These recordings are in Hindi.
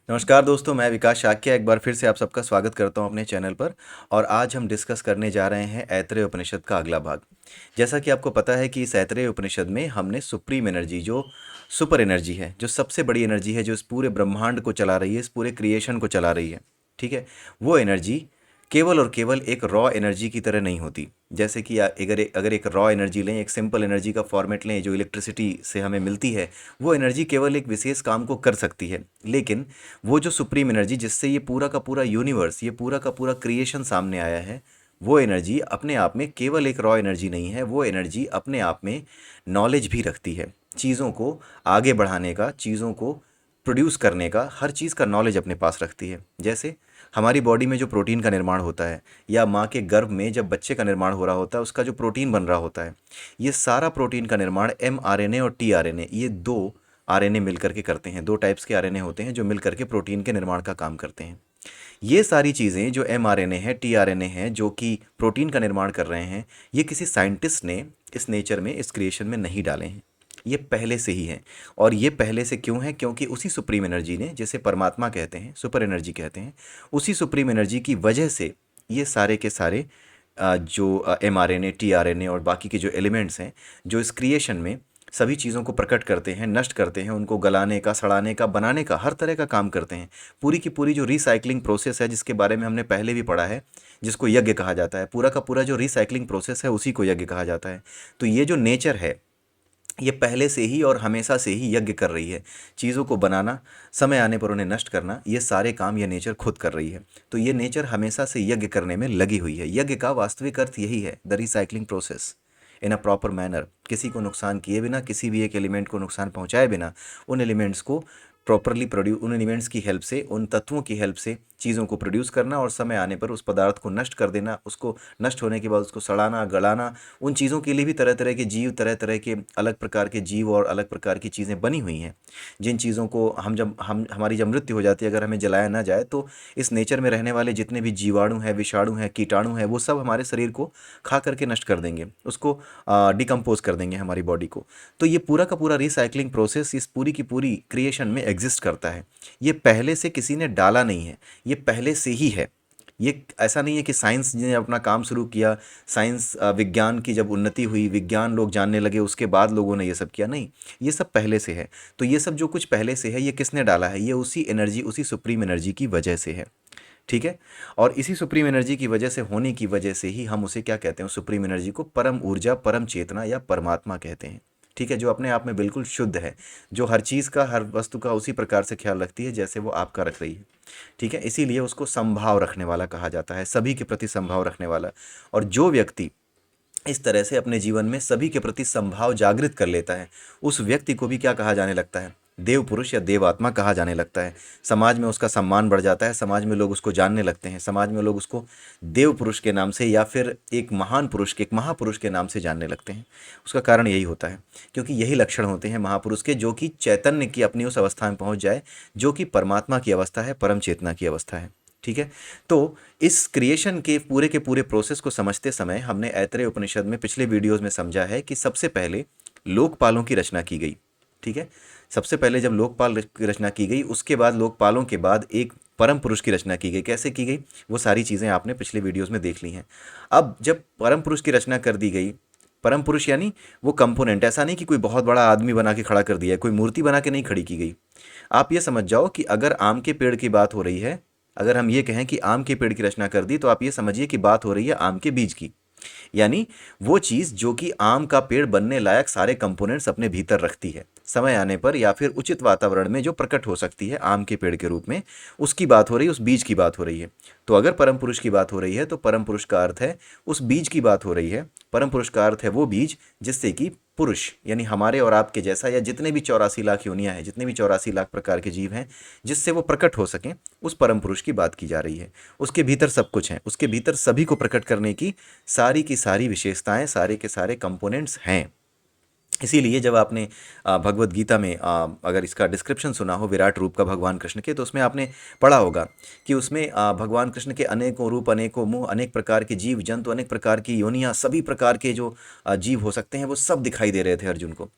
नमस्कार दोस्तों, मैं विकास शाक्य एक बार फिर से आप सबका स्वागत करता हूं अपने चैनल पर। और आज हम डिस्कस करने जा रहे हैं ऐतरेय उपनिषद का अगला भाग। जैसा कि आपको पता है कि इस ऐतरेय उपनिषद में हमने सुप्रीम एनर्जी, जो सुपर एनर्जी है, जो सबसे बड़ी एनर्जी है, जो इस पूरे ब्रह्मांड को चला रही है, इस पूरे क्रिएशन को चला रही है, ठीक है, वो एनर्जी केवल और केवल एक रॉ एनर्जी की तरह नहीं होती। जैसे कि अगर एक रॉ एनर्जी लें, एक सिंपल एनर्जी का फॉर्मेट लें जो इलेक्ट्रिसिटी से हमें मिलती है, वो एनर्जी केवल एक विशेष काम को कर सकती है। लेकिन वो जो सुप्रीम एनर्जी जिससे ये पूरा का पूरा यूनिवर्स, ये पूरा का पूरा क्रिएशन सामने आया है, वो एनर्जी अपने आप में केवल एक रॉ एनर्जी नहीं है। वो एनर्जी अपने आप में नॉलेज भी रखती है, चीज़ों को आगे बढ़ाने का, चीज़ों को प्रोड्यूस करने का, हर चीज़ का नॉलेज अपने पास रखती है। जैसे हमारी बॉडी में जो प्रोटीन का निर्माण होता है, या माँ के गर्भ में जब बच्चे का निर्माण हो रहा होता है, उसका जो प्रोटीन बन रहा होता है, ये सारा प्रोटीन का निर्माण mRNA और tRNA, ये दो आरएनए मिलकर के करते हैं। दो टाइप्स के आरएनए होते हैं जो मिलकर के प्रोटीन के निर्माण का काम करते हैं। ये सारी चीज़ें जो mRNA है, tRNA है, जो कि प्रोटीन का निर्माण कर रहे हैं, ये किसी साइंटिस्ट ने इस नेचर में, इस क्रिएशन में नहीं डाले हैं। ये पहले से ही हैं। और ये पहले से क्यों है? क्योंकि उसी सुप्रीम एनर्जी ने, जिसे परमात्मा कहते हैं, सुपर एनर्जी कहते हैं, उसी सुप्रीम एनर्जी की वजह से ये सारे के सारे जो mRNA, tRNA और बाकी के जो एलिमेंट्स हैं, जो इस क्रिएशन में सभी चीज़ों को प्रकट करते हैं, नष्ट करते हैं, उनको गलाने का, सड़ाने का, बनाने का, हर तरह का काम करते हैं। पूरी की पूरी जो रिसाइकलिंग प्रोसेस है, जिसके बारे में हमने पहले भी पढ़ा है, जिसको यज्ञ कहा जाता है, पूरा का पूरा जो रिसाइकलिंग प्रोसेस है, उसी को यज्ञ कहा जाता है। तो ये जो नेचर है, ये पहले से ही और हमेशा से ही यज्ञ कर रही है। चीज़ों को बनाना, समय आने पर उन्हें नष्ट करना, ये सारे काम ये नेचर खुद कर रही है। तो ये नेचर हमेशा से यज्ञ करने में लगी हुई है। यज्ञ का वास्तविक अर्थ यही है, the recycling process in a proper manner. किसी को नुकसान किए बिना, किसी भी एक एलिमेंट को नुकसान पहुंचाए बिना, उन एलिमेंट्स को प्रॉपरली प्रोड्यूस, उन एलिमेंट्स की हेल्प से, उन तत्वों की हेल्प से चीज़ों को प्रोड्यूस करना, और समय आने पर उस पदार्थ को नष्ट कर देना, उसको नष्ट होने के बाद उसको सड़ाना, गलाना। उन चीज़ों के लिए भी तरह तरह के जीव, तरह तरह के अलग प्रकार के जीव और अलग प्रकार की चीज़ें बनी हुई हैं, जिन चीज़ों को हमारी जब मृत्यु हो जाती है, अगर हमें जलाया ना जाए, तो इस नेचर में रहने वाले जितने भी जीवाणु हैं, विषाणु हैं, कीटाणु हैं, वो सब हमारे शरीर को खा करके नष्ट कर देंगे, उसको डिकम्पोज कर देंगे हमारी बॉडी को। तो ये पूरा का पूरा रिसाइकलिंग प्रोसेस इस पूरी की पूरी क्रिएशन में एग्जिस्ट करता है। ये पहले से किसी ने डाला नहीं है, ये पहले से ही है। ये ऐसा नहीं है कि साइंस ने अपना काम शुरू किया, साइंस विज्ञान की जब उन्नति हुई, विज्ञान लोग जानने लगे, उसके बाद लोगों ने ये सब किया, नहीं। ये सब पहले से है। तो ये सब जो कुछ पहले से है, ये किसने डाला है? ये उसी एनर्जी, उसी सुप्रीम एनर्जी की वजह से है, ठीक है। और इसी सुप्रीम एनर्जी की वजह से होने की वजह से ही हम उसे क्या कहते हैं? सुप्रीम एनर्जी को परम ऊर्जा, परम चेतना या परमात्मा कहते हैं, ठीक है। जो अपने आप में बिल्कुल शुद्ध है, जो हर चीज़ का, हर वस्तु का उसी प्रकार से ख्याल रखती है जैसे वो आपका रख रही है, ठीक है। इसीलिए उसको समभाव रखने वाला कहा जाता है, सभी के प्रति समभाव रखने वाला। और जो व्यक्ति इस तरह से अपने जीवन में सभी के प्रति समभाव जागृत कर लेता है, उस व्यक्ति को भी क्या कहा जाने लगता है? देव पुरुष या देवात्मा कहा जाने लगता है। समाज में उसका सम्मान बढ़ जाता है, समाज में लोग उसको जानने लगते हैं, समाज में लोग उसको देव पुरुष के नाम से, या फिर एक महान पुरुष के, एक महापुरुष के नाम से जानने लगते हैं। उसका कारण यही होता है, क्योंकि यही लक्षण होते हैं महापुरुष के, जो कि चैतन्य की अपनी उस अवस्था में पहुंच जाए, जो कि परमात्मा की अवस्था है, परम चेतना की अवस्था है, ठीक है। तो इस क्रिएशन के पूरे प्रोसेस को समझते समय हमने ऐतरेय उपनिषद में पिछले वीडियोस में समझा है कि सबसे पहले लोकपालों की रचना की गई, ठीक है। सबसे पहले जब लोकपाल की रचना की गई, उसके बाद लोकपालों के बाद एक परम पुरुष की रचना की गई। कैसे की गई? वो सारी चीज़ें आपने पिछले वीडियोस में देख ली हैं। अब जब परम पुरुष की रचना कर दी गई, परम पुरुष यानी वो कंपोनेंट, ऐसा नहीं कि कोई बहुत बड़ा आदमी बना के खड़ा कर दिया है, कोई मूर्ति बना के नहीं खड़ी की गई। आप ये समझ जाओ कि अगर आम के पेड़ की बात हो रही है, अगर हम ये कहें कि आम के पेड़ की रचना कर दी, तो आप ये समझिए कि बात हो रही है आम के बीज की। यानी वो चीज़ जो कि आम का पेड़ बनने लायक सारे कंपोनेंट्स अपने भीतर रखती है, समय आने पर या फिर उचित वातावरण में जो प्रकट हो सकती है आम के पेड़ के रूप में, उसकी बात हो रही है, उस बीज की बात हो रही है। तो अगर परम पुरुष की बात हो रही है, तो परम पुरुष का अर्थ है उस बीज की बात हो रही है। परम पुरुष का अर्थ है वो बीज जिससे कि पुरुष यानी हमारे और आपके जैसा, या जितने भी 84 लाख योनियां हैं, जितने भी 84 लाख प्रकार के जीव हैं, जिससे वो प्रकट हो सकें, उस परम पुरुष की बात की जा रही है। उसके भीतर सब कुछ है, उसके भीतर सभी को प्रकट करने की सारी विशेषताएं, सारे के सारे कंपोनेंट्स हैं। इसीलिए जब आपने भगवत गीता में अगर इसका डिस्क्रिप्शन सुना हो विराट रूप का भगवान कृष्ण के, तो उसमें आपने पढ़ा होगा कि उसमें भगवान कृष्ण के अनेकों रूप, अनेकों मुंह, अनेक प्रकार के जीव जंतु, अनेक प्रकार की योनियां, सभी प्रकार के जो जीव हो सकते हैं, वो सब दिखाई दे रहे थे अर्जुन को।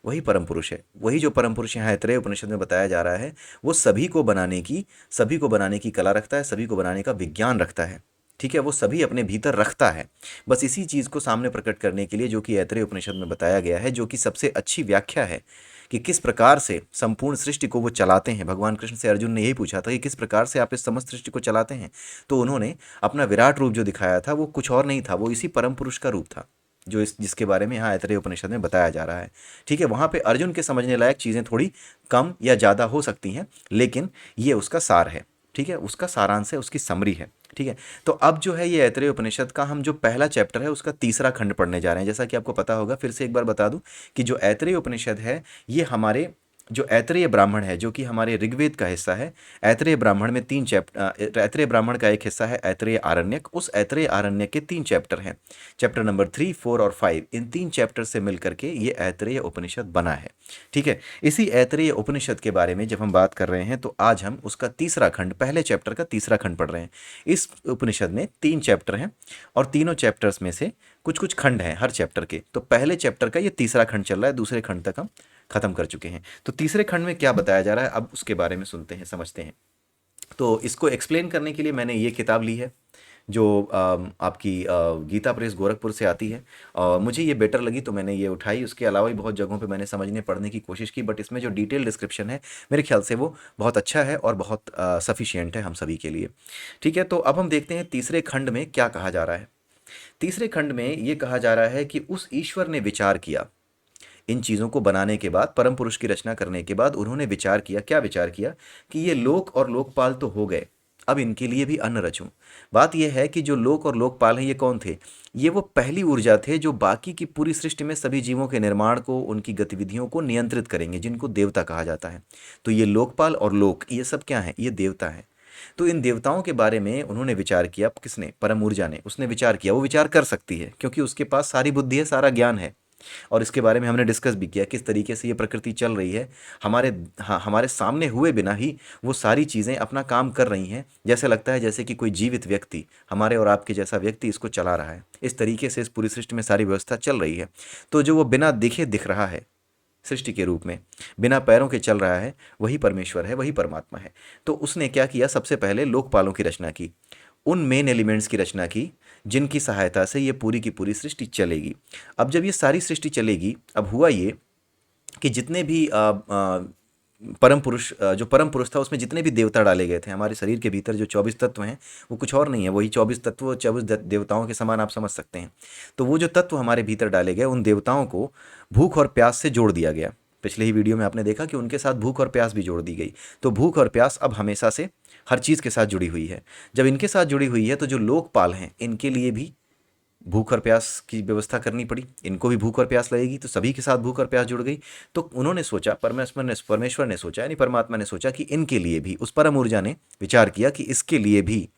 वही परम पुरुष है। वही जो परम पुरुष यहाँ ऐतरेय उपनिषद में बताया जा रहा है, वो सभी को बनाने की कला रखता है, सभी को बनाने का विज्ञान रखता है। ठीक है, वो सभी अपने भीतर रखता है। बस इसी चीज़ को सामने प्रकट करने के लिए जो कि ऐतरेय उपनिषद में बताया गया है, जो कि सबसे अच्छी व्याख्या है कि किस प्रकार से संपूर्ण सृष्टि को वो चलाते हैं। भगवान कृष्ण से अर्जुन ने यही पूछा था कि किस प्रकार से आप इस समस्त सृष्टि को चलाते हैं, तो उन्होंने अपना विराट रूप जो दिखाया था वो कुछ और नहीं था, वो इसी परम पुरुष का रूप था, जो इस जिसके बारे में यहाँ ऐतरेय उपनिषद में बताया जा रहा है। ठीक है, वहाँ पे अर्जुन के समझने लायक चीज़ें थोड़ी कम या ज़्यादा हो सकती हैं, लेकिन ये उसका सार है। ठीक है, उसका सारांश है, उसकी समरी है। ठीक है, तो अब जो है ये ऐतरेय उपनिषद का हम जो पहला चैप्टर है उसका तीसरा खंड पढ़ने जा रहे हैं। जैसा कि आपको पता होगा, फिर से एक बार बता दूं कि जो ऐतरेय उपनिषद है, ये हमारे जो ऐतरेय ब्राह्मण है, जो कि हमारे ऋग्वेद का हिस्सा है। ऐतरेय ब्राह्मण में तीन चैप्टर, ऐतरेय ब्राह्मण का एक हिस्सा है ऐतरेय आरण्यक। उस ऐतरेय आरण्यक के 3 चैप्टर हैं, चैप्टर नंबर 3, 4 और 5। इन 3 चैप्टर से मिलकर के ये ऐतरेय उपनिषद बना है। ठीक है, इसी ऐतरेय उपनिषद के बारे में जब हम बात कर रहे हैं, तो आज हम उसका तीसरा खंड, पहले चैप्टर का तीसरा खंड पढ़ रहे हैं। इस उपनिषद में 3 चैप्टर हैं और तीनों चैप्टर्स में से कुछ कुछ खंड हैं हर चैप्टर के। तो पहले चैप्टर का ये तीसरा खंड चल रहा है, दूसरे खंड तक हम खत्म कर चुके हैं। तो तीसरे खंड में क्या बताया जा रहा है, अब उसके बारे में सुनते हैं, समझते हैं। तो इसको एक्सप्लेन करने के लिए मैंने ये किताब ली है, जो आपकी गीता प्रेस गोरखपुर से आती है। मुझे ये बेटर लगी तो मैंने ये उठाई। उसके अलावा भी बहुत जगहों पे मैंने समझने पढ़ने की कोशिश की, बट इसमें जो डिटेल डिस्क्रिप्शन है, मेरे ख्याल से वो बहुत अच्छा है और बहुत सफिशियंट है हम सभी के लिए। ठीक है, तो अब हम देखते हैं तीसरे खंड में क्या कहा जा रहा है। तीसरे खंड में ये कहा जा रहा है कि उस ईश्वर ने विचार किया, इन चीज़ों को बनाने के बाद, परम पुरुष की रचना करने के बाद उन्होंने विचार किया। क्या विचार किया कि ये लोक और लोकपाल तो हो गए, अब इनके लिए भी अन्न रचूं। बात यह है कि जो लोक और लोकपाल हैं, ये कौन थे? ये वो पहली ऊर्जा थे जो बाकी की पूरी सृष्टि में सभी जीवों के निर्माण को, उनकी गतिविधियों को नियंत्रित करेंगे, जिनको देवता कहा जाता है। तो ये लोकपाल और लोक, ये सब क्या है? ये देवता है। तो इन देवताओं के बारे में उन्होंने विचार किया। किसने? परम ऊर्जा ने। उसने विचार किया, वो विचार कर सकती है क्योंकि उसके पास सारी बुद्धि है, सारा ज्ञान है। और इसके बारे में हमने डिस्कस भी किया किस तरीके से ये प्रकृति चल रही है। हमारे, हाँ, हमारे सामने हुए बिना ही वो सारी चीज़ें अपना काम कर रही हैं। जैसे लगता है जैसे कि कोई जीवित व्यक्ति, हमारे और आपके जैसा व्यक्ति इसको चला रहा है। इस तरीके से इस पूरी सृष्टि में सारी व्यवस्था चल रही है। तो जो वो बिना दिखे दिख रहा है सृष्टि के रूप में, बिना पैरों के चल रहा है, वही परमेश्वर है, वही परमात्मा है। तो उसने क्या किया? सबसे पहले लोकपालों की रचना की, उन मेन एलिमेंट्स की रचना की जिनकी सहायता से ये पूरी की पूरी सृष्टि चलेगी। अब जब ये सारी सृष्टि चलेगी, अब हुआ ये कि जितने भी परम पुरुष, जो परम पुरुष था, उसमें जितने भी देवता डाले गए थे हमारे शरीर के भीतर, जो 24 तत्व हैं, वो कुछ और नहीं है, वही 24 तत्व, 24 देवताओं के समान आप समझ सकते हैं। तो वो जो तत्व हमारे भीतर डाले गए, उन देवताओं को भूख और प्यास से जोड़ दिया गया। पिछले ही वीडियो में आपने देखा कि उनके साथ भूख और प्यास भी जोड़ दी गई। तो भूख और प्यास अब हमेशा से हर चीज़ के साथ जुड़ी हुई है। जब इनके साथ जुड़ी हुई है, तो जो लोकपाल हैं, इनके लिए भी भूख और प्यास की व्यवस्था करनी पड़ी। इनको भी भूख और प्यास लगेगी, तो सभी के साथ भूख और प्यास जुड़ गई। तो उन्होंने सोचा, परमेश्वर ने सोचा, यानी परमात्मा ने सोचा कि इनके लिए भी, उस परम ऊर्जा ने विचार किया कि इसके लिए भी,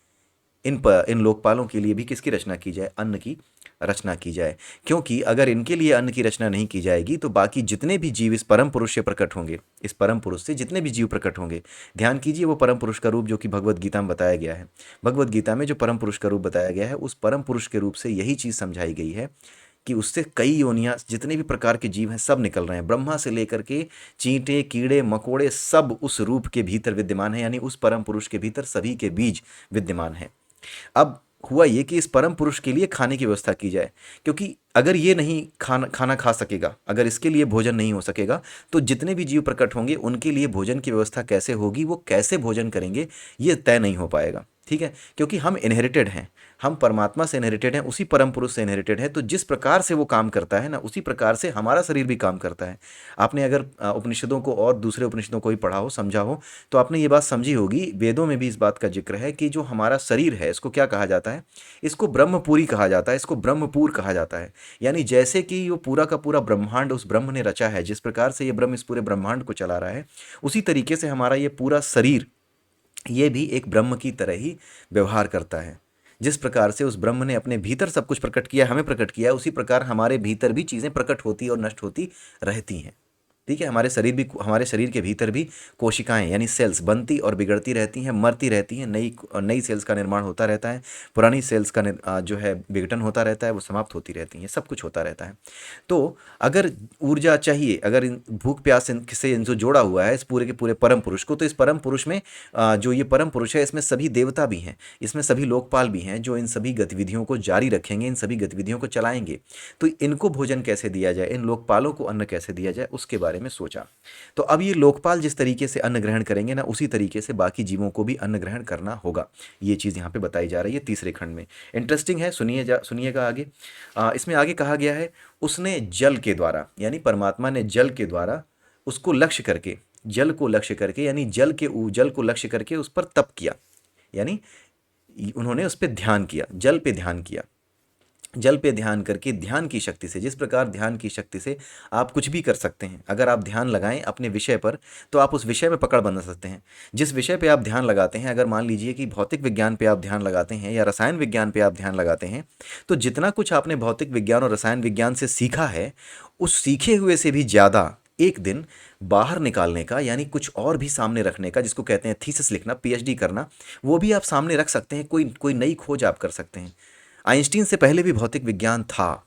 इन लोकपालों के लिए भी किसकी रचना की जाए? अन्न की रचना की जाए। क्योंकि अगर इनके लिए अन्न की रचना नहीं की जाएगी, तो बाकी जितने भी जीव इस परम पुरुष से प्रकट होंगे, इस परम पुरुष से जितने भी जीव प्रकट होंगे, ध्यान कीजिए, वो परम पुरुष का रूप जो कि भगवत गीता में बताया गया है। भगवत गीता में जो परम पुरुष का रूप बताया गया है, उस परम पुरुष के रूप से यही चीज़ समझाई गई है कि उससे कई योनियाँ, जितने भी प्रकार के जीव हैं, सब निकल रहे हैं। ब्रह्मा से लेकर के चींटे, कीड़े मकोड़े, सब उस रूप के भीतर विद्यमान है, यानी उस परम पुरुष के भीतर सभी के बीज विद्यमान है। अब हुआ ये कि इस परम पुरुष के लिए खाने की व्यवस्था की जाए, क्योंकि अगर ये नहीं खाना खा सकेगा, अगर इसके लिए भोजन नहीं हो सकेगा, तो जितने भी जीव प्रकट होंगे उनके लिए भोजन की व्यवस्था कैसे होगी, वो कैसे भोजन करेंगे, ये तय नहीं हो पाएगा। ठीक है, क्योंकि हम इनहेरिटेड हैं, हम परमात्मा से इनहेरिटेड हैं, उसी परम पुरुष से इनहेरिटेड है। तो जिस प्रकार से वो काम करता है ना, उसी प्रकार से हमारा शरीर भी काम करता है। आपने अगर उपनिषदों को और दूसरे उपनिषदों को भी पढ़ा हो, समझा हो, तो आपने ये बात समझी होगी। वेदों में भी इस बात का जिक्र है कि जो हमारा शरीर है, इसको क्या कहा जाता है? इसको ब्रह्मपुरी कहा जाता है, इसको ब्रह्मपुर कहा जाता है। यानी जैसे कि वो पूरा का पूरा ब्रह्मांड उस ब्रह्म ने रचा है, जिस प्रकार से ये ब्रह्म इस पूरे ब्रह्मांड को चला रहा है, उसी तरीके से हमारा ये पूरा शरीर, ये भी एक ब्रह्म की तरह ही व्यवहार करता है। जिस प्रकार से उस ब्रह्म ने अपने भीतर सब कुछ प्रकट किया, हमें प्रकट किया, उसी प्रकार हमारे भीतर भी चीज़ें प्रकट होती और नष्ट होती रहती हैं। ठीक है, हमारे शरीर के भीतर भी कोशिकाएं यानी सेल्स बनती और बिगड़ती रहती हैं, मरती रहती हैं, नई नई सेल्स का निर्माण होता रहता है, पुरानी सेल्स का जो है विघटन होता रहता है, वो समाप्त होती रहती हैं, सब कुछ होता रहता है। तो अगर ऊर्जा चाहिए, अगर भूख प्यास से जो जोड़ा हुआ है इस पूरे के पूरे परम पुरुष को, तो इस परम पुरुष में जो ये परम पुरुष है इसमें सभी देवता भी हैं, इसमें सभी लोकपाल भी हैं जो इन सभी गतिविधियों को जारी रखेंगे, इन सभी गतिविधियों को चलाएंगे। तो इनको भोजन कैसे दिया जाए, इन लोकपालों को अन्न कैसे दिया जाए, उसके बारे में सोचा। तो अब ये लोकपाल जिस तरीके से अन्न ग्रहण करेंगे ना, उसी तरीके से बाकी जीवों को भी अन्न ग्रहण करना होगा। ये चीज़ यहाँ पे बताई जा रही है तीसरे खंड में। इंटरेस्टिंग है, सुनिएगा आगे। इसमें आगे कहा गया है, उसने जल के द्वारा यानी परमात्मा ने जल के द्वारा उसको लक्ष्य करके, जल को लक्ष्य करके यानी जल को लक्ष्य करके उस पर तप किया, यानी उन्होंने उस पर ध्यान किया, जल पे ध्यान किया। जल पे ध्यान करके ध्यान की शक्ति से, जिस प्रकार ध्यान की शक्ति से आप कुछ भी कर सकते हैं, अगर आप ध्यान लगाएं अपने विषय पर तो आप उस विषय में पकड़ बना सकते हैं। जिस विषय पे आप ध्यान लगाते हैं, अगर मान लीजिए कि भौतिक विज्ञान पे आप ध्यान लगाते हैं या रसायन विज्ञान पे आप ध्यान लगाते हैं, तो जितना कुछ आपने भौतिक विज्ञान और रसायन विज्ञान से सीखा है, उस सीखे हुए से भी ज़्यादा एक दिन बाहर निकालने का, यानी कुछ और भी सामने रखने का, जिसको कहते हैं थीसिस लिखना, पीएचडी करना, वो भी आप सामने रख सकते हैं। कोई कोई नई खोज आप कर सकते हैं। आइंस्टीन से पहले भी भौतिक विज्ञान था,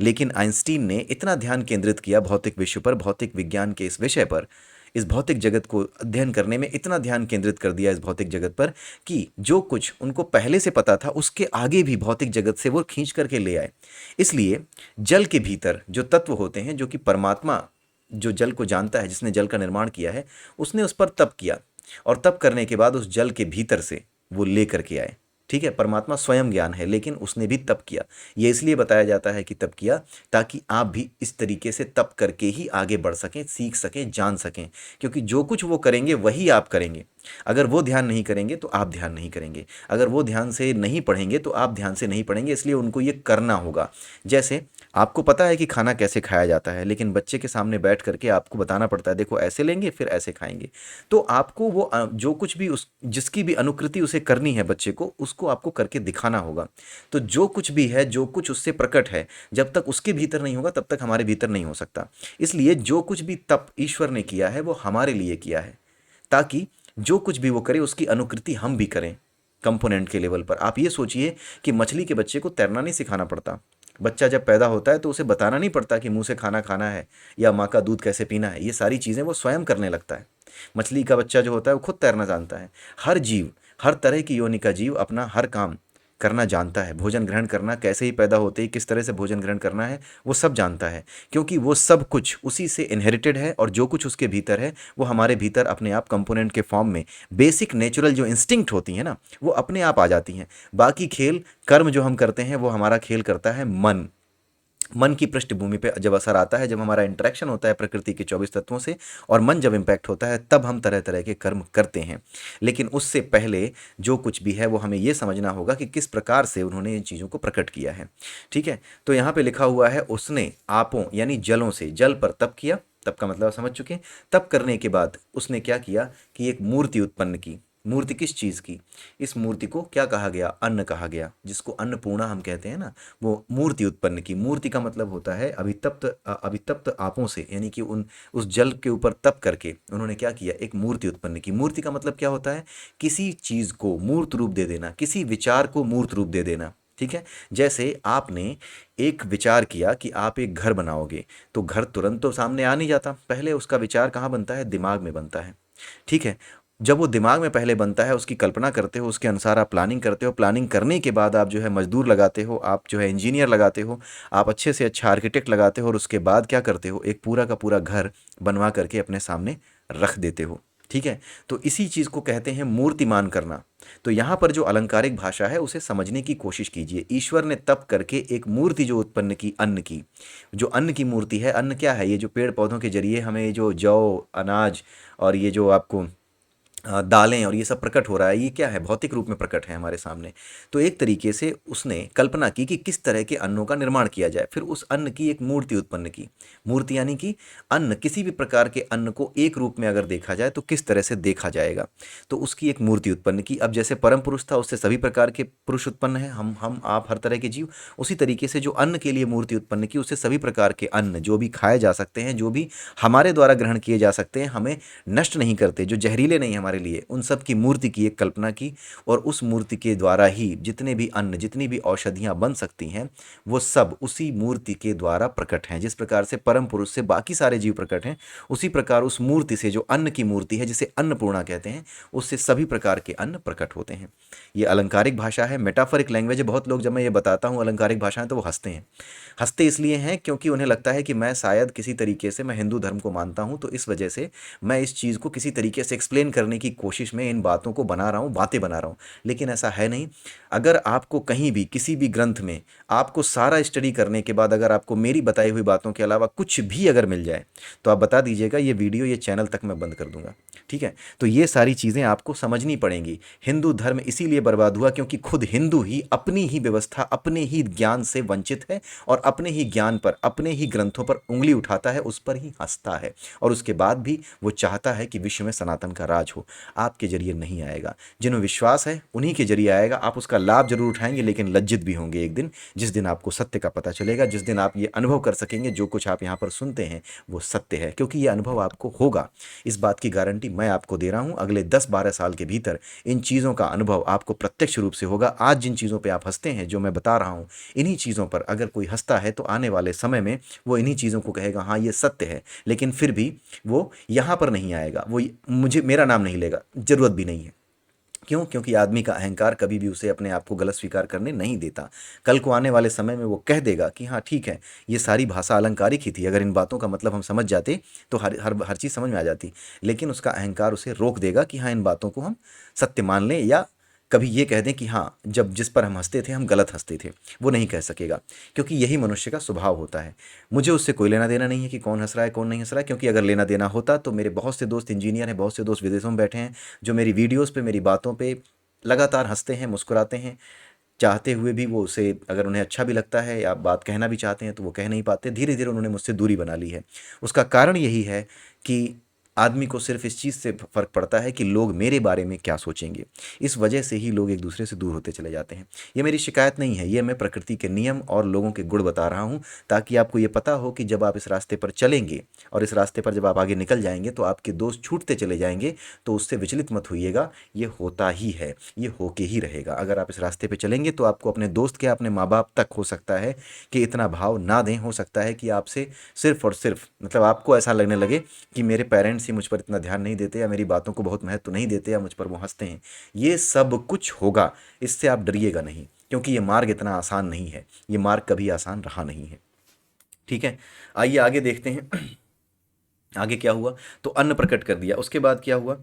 लेकिन आइंस्टीन ने इतना ध्यान केंद्रित किया भौतिक विश्व पर, भौतिक विज्ञान के इस विषय पर, इस भौतिक जगत को अध्ययन करने में इतना ध्यान केंद्रित कर दिया इस भौतिक जगत पर, कि जो कुछ उनको पहले से पता था उसके आगे भी भौतिक जगत से वो खींच करके ले आए। इसलिए जल के भीतर जो तत्व होते हैं, जो कि परमात्मा जो जल को जानता है, जिसने जल का निर्माण किया है, उसने उस पर तप किया, और तप करने के बाद उस जल के भीतर से वो ले करके आए। ठीक है, परमात्मा स्वयं ज्ञान है, लेकिन उसने भी तप किया। ये इसलिए बताया जाता है कि तप किया, ताकि आप भी इस तरीके से तप करके ही आगे बढ़ सकें, सीख सकें, जान सकें। क्योंकि जो कुछ वो करेंगे वही आप करेंगे। अगर वो ध्यान नहीं करेंगे तो आप ध्यान नहीं करेंगे, अगर वो ध्यान से नहीं पढ़ेंगे तो आप ध्यान से नहीं पढ़ेंगे। इसलिए उनको ये करना होगा। जैसे आपको पता है कि खाना कैसे खाया जाता है, लेकिन बच्चे के सामने बैठ करके आपको बताना पड़ता है, देखो ऐसे लेंगे फिर ऐसे खाएंगे। तो आपको वो जो कुछ भी उस जिसकी भी अनुकृति उसे करनी है बच्चे को, उसको आपको करके दिखाना होगा। तो जो कुछ भी है, जो कुछ उससे प्रकट है, जब तक उसके भीतर नहीं होगा तब तक हमारे भीतर नहीं हो सकता। इसलिए जो कुछ भी तप ईश्वर ने किया है वो हमारे लिए किया है, ताकि जो कुछ भी वो करे उसकी अनुकृति हम भी करें कंपोनेंट के लेवल पर। आप ये सोचिए कि मछली के बच्चे को तैरना नहीं सिखाना पड़ता। बच्चा जब पैदा होता है तो उसे बताना नहीं पड़ता कि मुंह से खाना खाना है या माँ का दूध कैसे पीना है। ये सारी चीज़ें वो स्वयं करने लगता है। मछली का बच्चा जो होता है वो खुद तैरना जानता है। हर जीव, हर तरह की योनि का जीव अपना हर काम करना जानता है। भोजन ग्रहण करना, कैसे ही पैदा होते ही किस तरह से भोजन ग्रहण करना है, वो सब जानता है, क्योंकि वो सब कुछ उसी से इनहेरिटेड है। और जो कुछ उसके भीतर है वो हमारे भीतर अपने आप कंपोनेंट के फॉर्म में, बेसिक नेचुरल जो इंस्टिंक्ट होती हैं ना, वो अपने आप आ जाती हैं। बाकी खेल कर्म जो हम करते हैं वो हमारा खेल करता है मन। मन की पृष्ठभूमि पे जब असर आता है, जब हमारा इंटरेक्शन होता है प्रकृति के 24 तत्वों से, और मन जब इम्पैक्ट होता है, तब हम तरह तरह के कर्म करते हैं। लेकिन उससे पहले जो कुछ भी है वो हमें ये समझना होगा कि किस प्रकार से उन्होंने इन चीज़ों को प्रकट किया है। ठीक है, तो यहाँ पे लिखा हुआ है, उसने आपों यानी जलों से, जल पर तप किया। तप का मतलब समझ चुके हैं। तप करने के बाद उसने क्या किया कि एक मूर्ति उत्पन्न की। मूर्ति किस चीज़ की? इस मूर्ति को क्या कहा गया? अन्न कहा गया, जिसको अन्नपूर्णा हम कहते हैं ना, वो मूर्ति उत्पन्न की। मूर्ति का मतलब होता है अभितप्त आपों से, यानी कि उस जल के ऊपर तप करके उन्होंने क्या किया? एक मूर्ति उत्पन्न की। मूर्ति का मतलब क्या होता है? किसी चीज़ को मूर्त रूप दे देना, किसी विचार को मूर्त रूप दे देना। ठीक है, जैसे आपने एक विचार किया कि आप एक घर बनाओगे, तो घर तुरंत तो सामने आ नहीं जाता, पहले उसका विचार कहाँ बनता है? दिमाग में बनता है। ठीक है, जब वो दिमाग में पहले बनता है, उसकी कल्पना करते हो, उसके अनुसार आप प्लानिंग करते हो, प्लानिंग करने के बाद आप जो है मजदूर लगाते हो, आप जो है इंजीनियर लगाते हो, आप अच्छे से अच्छा आर्किटेक्ट लगाते हो, और उसके बाद क्या करते हो? एक पूरा का पूरा घर बनवा करके अपने सामने रख देते हो। ठीक है, तो इसी चीज़ को कहते हैं मूर्तिमान करना। तो यहाँ पर जो अलंकारिक भाषा है उसे समझने की कोशिश कीजिए। ईश्वर ने तप करके एक मूर्ति जो उत्पन्न की, अन्न की, जो अन्न की मूर्ति है। अन्न क्या है? ये जो पेड़ पौधों के जरिए हमें जो जौ, अनाज और ये जो आपको दालें और ये सब प्रकट हो रहा है, ये क्या है? भौतिक रूप में प्रकट है हमारे सामने। तो एक तरीके से उसने कल्पना की कि किस तरह के अन्नों का निर्माण किया जाए, फिर उस अन्न की एक मूर्ति उत्पन्न की। मूर्ति यानी कि अन्न, किसी भी प्रकार के अन्न को एक रूप में अगर देखा जाए तो किस तरह से देखा जाएगा, तो उसकी एक मूर्ति उत्पन्न की। अब जैसे परम पुरुष था, उससे सभी प्रकार के पुरुष उत्पन्न हैं, हम आप हर तरह के जीव। उसी तरीके से जो अन्न के लिए मूर्ति उत्पन्न की, उससे सभी प्रकार के अन्न जो भी खाए जा सकते हैं, जो भी हमारे द्वारा ग्रहण किए जा सकते हैं, हमें नष्ट नहीं करते, जो जहरीले नहीं हमारे लिए, उन सब की मूर्ति की एक कल्पना की। और उस मूर्ति के द्वारा ही जितने भी अन्न, जितनी भी औषधियाँ बन सकती हैं, वो सब उसी मूर्ति के द्वारा प्रकट हैं। जिस प्रकार से परम पुरुष से बाकी सारे जीव प्रकट हैं, उसी प्रकार उस मूर्ति से, जो अन्न की मूर्ति है, जिसे अन्नपूर्णा कहते हैं, उससे सभी प्रकार के अन्न प्रकट होते हैं। ये अलंकारिक भाषा है, मेटाफरिक लैंग्वेज है। बहुत लोग, जब मैं ये बताता हूँ अलंकारिक भाषा है, तो वो हंसते हैं। हंसते इसलिए हैं क्योंकि उन्हें लगता है कि मैं शायद किसी तरीके से, मैं हिंदू धर्म को मानता हूँ, तो इस वजह से मैं इस चीज़ को किसी तरीके से एक्सप्लेन करने की कोशिश में इन बातों को बना रहा हूँ, बातें बना रहा हूँ। लेकिन ऐसा है नहीं। अगर आपको कहीं भी किसी भी ग्रंथ में, आपको सारा स्टडी करने के बाद अगर आपको मेरी बताई हुई बातों के अलावा कुछ भी अगर मिल जाए, तो आप बता दीजिएगा, ये वीडियो, ये चैनल तक मैं बंद कर दूंगा। ठीक है? तो ये सारी चीज़ें आपको समझनी पड़ेंगी। हिंदू धर्म इसीलिए बर्बाद हुआ क्योंकि खुद हिंदू ही अपनी ही व्यवस्था, अपने ही ज्ञान से वंचित है, और अपने ही ज्ञान पर, अपने ही ग्रंथों पर उंगली उठाता है, उस पर ही हंसता है। और उसके बाद भी वो चाहता है कि विश्व में सनातन का राज हो। आपके जरिए नहीं आएगा। जिन्हें विश्वास है उन्हीं के जरिए आएगा। आप उसका लाभ जरूर उठाएंगे, लेकिन लज्जित भी होंगे एक दिन, जिस दिन आपको सत्य का पता चलेगा, जिस दिन आप ये अनुभव कर सकेंगे जो कुछ आप यहाँ पर सुनते हैं वो सत्य है, क्योंकि ये अनुभव आपको होगा। इस बात की गारंटी मैं आपको दे रहा हूँ। अगले 10-12 साल के भीतर इन चीज़ों का अनुभव आपको प्रत्यक्ष रूप से होगा। आज जिन चीज़ों पर आप हंसते हैं, जो मैं बता रहा हूँ, इन्हीं चीज़ों पर अगर कोई हंसता है, तो आने वाले समय में वो इन्हीं चीज़ों को कहेगा, हाँ ये सत्य है। लेकिन फिर भी वो यहाँ पर नहीं आएगा, वो मुझे, मेरा नाम नहीं लेगा, ज़रूरत भी नहीं है। क्यों? क्योंकि आदमी का अहंकार कभी भी उसे अपने आप को गलत स्वीकार करने नहीं देता। कल को आने वाले समय में वो कह देगा कि हाँ ठीक है, ये सारी भाषा अलंकारिक ही थी, अगर इन बातों का मतलब हम समझ जाते तो हर चीज़ समझ में आ जाती। लेकिन उसका अहंकार उसे रोक देगा कि हाँ, इन बातों को हम सत्य मान लें, या कभी ये कह दें कि हाँ, जब जिस पर हम हंसते थे हम गलत हंसते थे। वो नहीं कह सकेगा, क्योंकि यही मनुष्य का स्वभाव होता है। मुझे उससे कोई लेना देना नहीं है कि कौन हंस रहा है कौन नहीं हंस रहा है, क्योंकि अगर लेना देना होता तो मेरे बहुत से दोस्त इंजीनियर हैं, बहुत से दोस्त विदेशों में बैठे हैं, जो मेरी वीडियोज़ पे, मेरी बातों पे लगातार हंसते हैं, मुस्कुराते हैं। चाहते हुए भी वो उसे, अगर उन्हें अच्छा भी लगता है या बात कहना भी चाहते हैं, तो वो कह नहीं पाते। धीरे धीरे उन्होंने मुझसे दूरी बना ली है। उसका कारण यही है कि आदमी को सिर्फ इस चीज़ से फ़र्क पड़ता है कि लोग मेरे बारे में क्या सोचेंगे। इस वजह से ही लोग एक दूसरे से दूर होते चले जाते हैं। ये मेरी शिकायत नहीं है, ये मैं प्रकृति के नियम और लोगों के गुण बता रहा हूँ, ताकि आपको ये पता हो कि जब आप इस रास्ते पर चलेंगे और इस रास्ते पर जब आप आगे निकल जाएंगे, तो आपके दोस्त छूटते चले जाएंगे, तो उससे विचलित मत होइएगा। ये होता ही है, ये होके ही रहेगा। अगर आप इस रास्ते पर चलेंगे तो आपको अपने दोस्त क्या, अपने माँ बाप तक हो सकता है कि इतना भाव ना दें। हो सकता है कि आपसे सिर्फ और सिर्फ, मतलब आपको ऐसा लगने लगे कि मेरे पेरेंट्स ही मुझ पर इतना ध्यान नहीं देते, या मेरी बातों को बहुत महत्व नहीं देते, या मुझ पर वो हंसते हैं। ये सब कुछ होगा, इससे आप डरिएगा नहीं, क्योंकि ये मार्ग इतना आसान नहीं है। ये मार्ग कभी आसान रहा नहीं है। ठीक है? आइए आगे देखते हैं। आगे क्या हुआ? तो अन्न प्रकट कर दिया, उसके बाद क्या हुआ?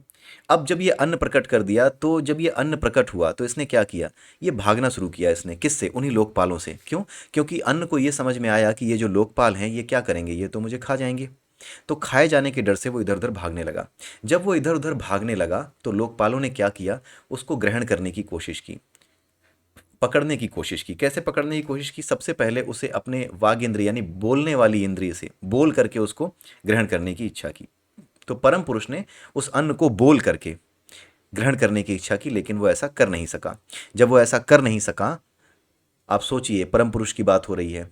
अब जब ये अन्न प्रकट कर दिया, तो जब ये अन्न प्रकट हुआ तो इसने क्या किया? ये भागना शुरू किया इसने। किससे? उन्हीं लोकपालों से। क्यों? क्योंकि अन्न को ये समझ में आया कि ये जो लोकपाल हैं, ये क्या करेंगे, ये तो मुझे खा जाएंगे। तो खाए जाने के डर से वो इधर उधर भागने लगा। जब वो इधर उधर भागने लगा, तो लोकपालों ने क्या किया? उसको ग्रहण करने की कोशिश की, पकड़ने की कोशिश की। कैसे पकड़ने की कोशिश की? सबसे पहले उसे अपने वाग इंद्रिय, यानी बोलने वाली इंद्रिय से बोल करके उसको ग्रहण करने की इच्छा की। तो परम पुरुष ने उस अन्न को बोल करके ग्रहण करने की इच्छा की, लेकिन वो ऐसा कर नहीं सका। जब वो ऐसा कर नहीं सका, आप सोचिए, परम पुरुष की बात हो रही है,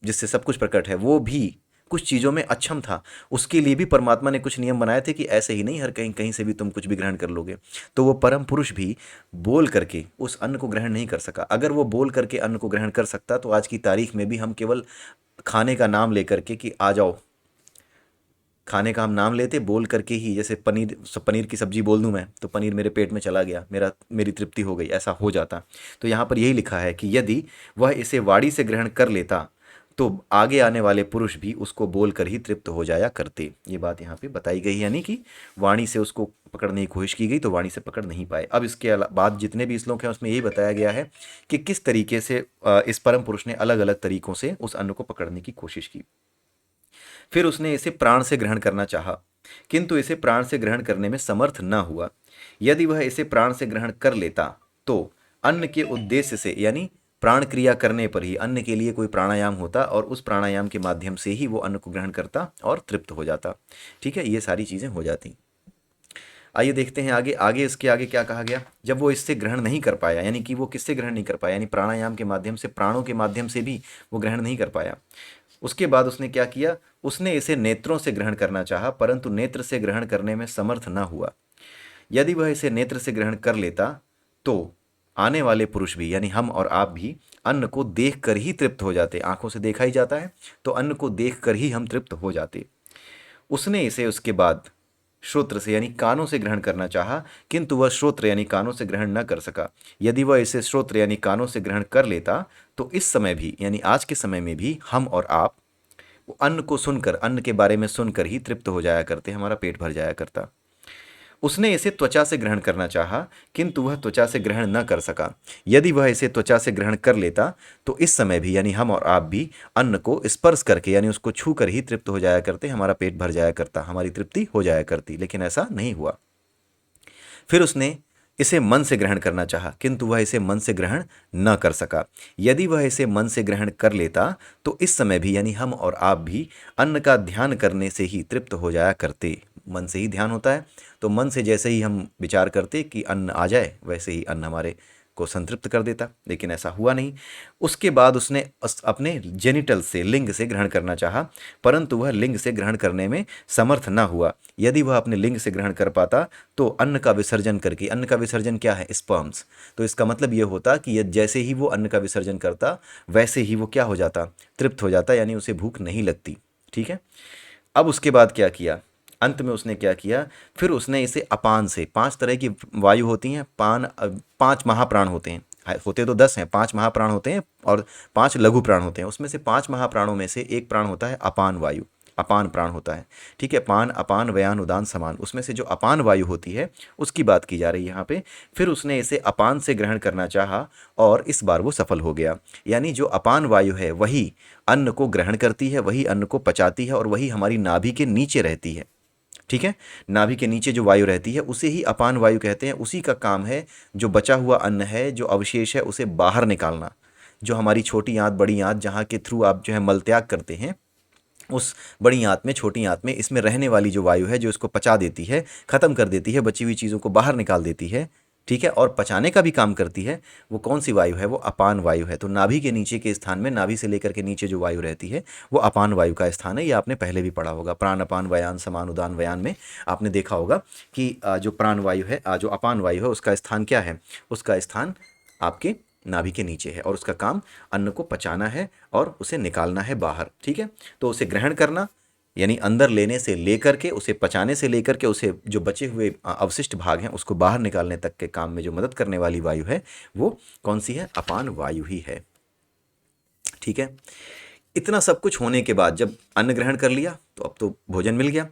जिससे सब कुछ प्रकट है, वो भी कुछ चीज़ों में अक्षम था। उसके लिए भी परमात्मा ने कुछ नियम बनाए थे कि ऐसे ही नहीं, हर कहीं कहीं से भी तुम कुछ भी ग्रहण कर लोगे। तो वो परम पुरुष भी बोल करके उस अन्न को ग्रहण नहीं कर सका। अगर वो बोल करके अन्न को ग्रहण कर सकता, तो आज की तारीख में भी हम केवल खाने का नाम लेकर के कि आ जाओ, खाने का हम नाम लेते बोल करके ही। जैसे पनीर की सब्जी बोल दूं मैं, तो पनीर मेरे पेट में चला गया, मेरी तृप्ति हो गई, ऐसा हो जाता। तो यहाँ पर यही लिखा है कि यदि वह इसे वाणी से ग्रहण कर लेता, तो आगे आने वाले पुरुष भी उसको बोलकर ही तृप्त हो जाया करते। ये बात यहाँ पे बताई गई है, यानी कि वाणी से उसको पकड़ने की कोशिश की गई, तो वाणी से पकड़ नहीं पाए। अब इसके बाद जितने भी श्लोक हैं, उसमें यही बताया गया है कि किस तरीके से इस परम पुरुष ने अलग अलग तरीकों से उस अन्न को पकड़ने की कोशिश की। फिर उसने इसे प्राण से ग्रहण करना चाहा, किंतु इसे प्राण से ग्रहण करने में समर्थ न हुआ। यदि वह इसे प्राण से ग्रहण कर लेता तो अन्न के उद्देश्य से, यानी प्राण क्रिया करने पर ही, अन्न के लिए कोई प्राणायाम होता और उस प्राणायाम के माध्यम से ही वो अन्न को ग्रहण करता और तृप्त हो जाता। ठीक है, ये सारी चीज़ें हो जाती। आइए देखते हैं आगे। आगे इसके आगे क्या कहा गया। जब वो इससे ग्रहण नहीं कर पाया, यानी कि वो किससे ग्रहण नहीं कर पाया, यानी प्राणायाम के माध्यम से, प्राणों के माध्यम से भी वो ग्रहण नहीं कर पाया। उसके बाद उसने क्या किया, उसने इसे नेत्रों से ग्रहण करना चाहा, परंतु नेत्र से ग्रहण करने में समर्थ न हुआ। यदि वह इसे नेत्र से ग्रहण कर लेता तो आने वाले पुरुष भी, यानी हम और आप भी, अन्न को देख कर ही तृप्त हो जाते। आंखों से देखा ही जाता है, तो अन्न को देख कर ही हम तृप्त हो जाते। उसने इसे उसके बाद श्रोत्र से, यानी कानों से ग्रहण करना चाहा, किंतु वह श्रोत्र यानी कानों से ग्रहण न कर सका। यदि वह इसे श्रोत्र यानी कानों से ग्रहण कर लेता तो इस समय भी, यानी आज के समय में भी, हम और आप वो अन्न को सुनकर, अन्न के बारे में सुनकर ही तृप्त हो जाया करते, हमारा पेट भर जाया करता। उसने इसे त्वचा से ग्रहण करना चाहा, किंतु वह त्वचा से ग्रहण न कर सका। यदि वह इसे त्वचा से ग्रहण कर लेता तो इस समय भी, यानी हम और आप भी, अन्न को स्पर्श करके, यानी उसको छू कर ही तृप्त हो जाया करते, हमारा पेट भर जाया करता, हमारी तृप्ति हो जाया करती। लेकिन ऐसा नहीं हुआ। फिर उसने इसे मन से ग्रहण करना चाहा, किंतु वह इसे मन से ग्रहण न कर सका। यदि वह इसे मन से ग्रहण कर लेता तो इस समय भी, यानी हम और आप भी, अन्न का ध्यान करने से ही तृप्त हो जाया करते। मन से ही ध्यान होता है, तो मन से जैसे ही हम विचार करते कि अन्न आ जाए, वैसे ही अन्न हमारे को संतृप्त कर देता। लेकिन ऐसा हुआ नहीं। उसके बाद उसने अपने जेनिटल से, लिंग से ग्रहण करना चाहा, परंतु वह लिंग से ग्रहण करने में समर्थ न हुआ। यदि वह अपने लिंग से ग्रहण कर पाता तो अन्न का विसर्जन करके, अन्न का विसर्जन क्या है, स्पर्म्स, तो इसका मतलब ये होता कि जैसे ही वो अन्न का विसर्जन करता वैसे ही वो क्या हो जाता, तृप्त हो जाता, यानी उसे भूख नहीं लगती। ठीक है। अब उसके बाद क्या किया, अंत में उसने क्या किया, फिर उसने इसे अपान से, 5 तरह की वायु होती हैं, 5 महाप्राण होते हैं, होते तो 10 हैं, 5 महाप्राण होते हैं और 5 लघु प्राण होते हैं। उसमें से 5 महाप्राणों में से एक प्राण होता है अपान वायु, अपान प्राण होता है। ठीक है, पान, अपान, व्यान, उदान, समान, उसमें से जो अपान वायु होती है उसकी बात की जा रही है यहाँ पे। फिर उसने इसे अपान से ग्रहण करना चाहा और इस बार वो सफल हो गया। यानी जो अपान वायु है वही अन्न को ग्रहण करती है, वही अन्न को पचाती है और वही हमारी नाभि के नीचे रहती है। ठीक है, नाभि के नीचे जो वायु रहती है उसे ही अपान वायु कहते हैं। उसी का काम है जो बचा हुआ अन्न है, जो अवशेष है, उसे बाहर निकालना। जो हमारी छोटी आंत, बड़ी आंत, जहाँ के थ्रू आप जो है मल त्याग करते हैं, उस बड़ी आंत में, छोटी आंत में, इसमें रहने वाली जो वायु है, जो इसको पचा देती है, खत्म कर देती है, बची हुई चीज़ों को बाहर निकाल देती है। ठीक है, और पचाने का भी काम करती है, वो कौन सी वायु है, वो अपान वायु है। तो नाभि के नीचे के स्थान में, नाभि से लेकर के नीचे जो वायु रहती है वो अपान वायु का स्थान है। ये आपने पहले भी पढ़ा होगा, प्राण, अपान, व्यान, समान, उदान, व्यान में आपने देखा होगा कि जो प्राण वायु है, जो अपान वायु है, उसका स्थान क्या है, उसका स्थान आपके नाभि के नीचे है और उसका काम अन्न को पचाना है और उसे निकालना है बाहर। ठीक है, तो उसे ग्रहण करना, यानी अंदर लेने से लेकर के, उसे पचाने से लेकर के, उसे जो बचे हुए अवशिष्ट भाग हैं उसको बाहर निकालने तक के काम में जो मदद करने वाली वायु है वो कौन सी है, अपान वायु ही है। ठीक है, इतना सब कुछ होने के बाद जब अन्न ग्रहण कर लिया तो अब तो भोजन मिल गया।